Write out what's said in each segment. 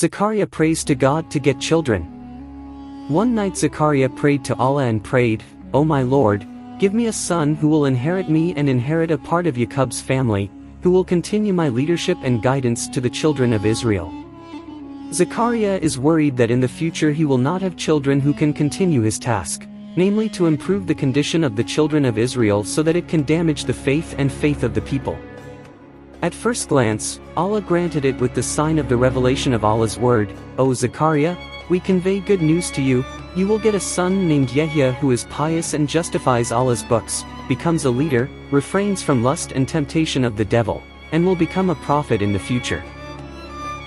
Zakaria prays to God to get children. One night Zakaria prayed to Allah and prayed, "O my Lord, give me a son who will inherit me and inherit a part of Yaqub's family, who will continue my leadership and guidance to the children of Israel." Zakaria is worried that in the future he will not have children who can continue his task, namely to improve the condition of the children of Israel so that it can damage the faith of the people. At first glance, Allah granted it with the sign of the revelation of Allah's word, "O Zakaria, we convey good news to you, you will get a son named Yahya who is pious and justifies Allah's books, becomes a leader, refrains from lust and temptation of the devil, and will become a prophet in the future."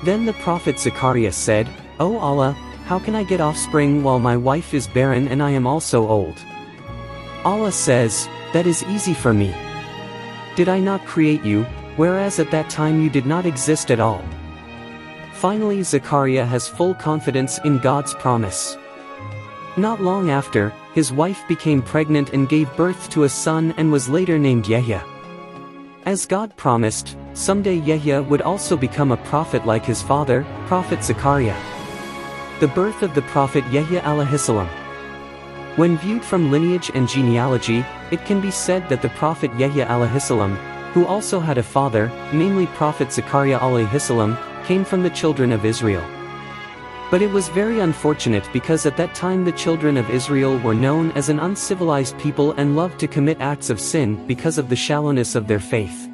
Then the Prophet Zakaria said, "O Allah, how can I get offspring while my wife is barren and I am also old?" Allah says, "That is easy for me. Did I not create you, whereas at that time you did not exist at all?" Finally Zakaria has full confidence in God's promise. Not long after, his wife became pregnant and gave birth to a son and was later named Yahya. As God promised, someday Yahya would also become a prophet like his father, Prophet Zakaria. The birth of the Prophet Yahya Alaihissalam. When viewed from lineage and genealogy, it can be said that the Prophet Yahya Alaihissalam, who also had a father, namely Prophet Zakaria Alaihissalam, came from the children of Israel. But it was very unfortunate because at that time the children of Israel were known as an uncivilized people and loved to commit acts of sin because of the shallowness of their faith.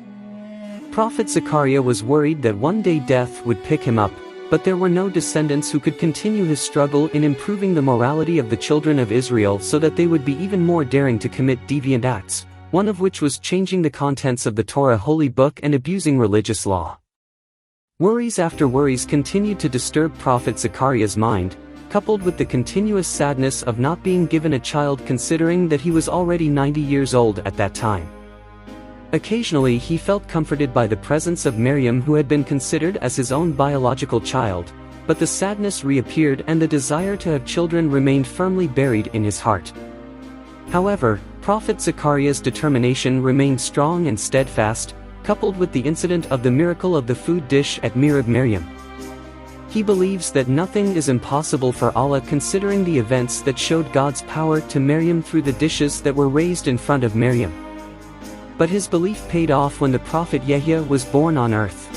Prophet Zakaria was worried that one day death would pick him up, but there were no descendants who could continue his struggle in improving the morality of the children of Israel so that they would be even more daring to commit deviant acts, one of which was changing the contents of the Torah holy book and abusing religious law. Worries after worries continued to disturb Prophet Zakaria's mind, coupled with the continuous sadness of not being given a child considering that he was already 90 years old at that time. Occasionally he felt comforted by the presence of Maryam who had been considered as his own biological child, but the sadness reappeared and the desire to have children remained firmly buried in his heart. However, Prophet Zakaria's determination remained strong and steadfast, coupled with the incident of the miracle of the food dish at Mirab Maryam. He believes that nothing is impossible for Allah considering the events that showed God's power to Maryam through the dishes that were raised in front of Maryam. But his belief paid off when the Prophet Yahya was born on earth.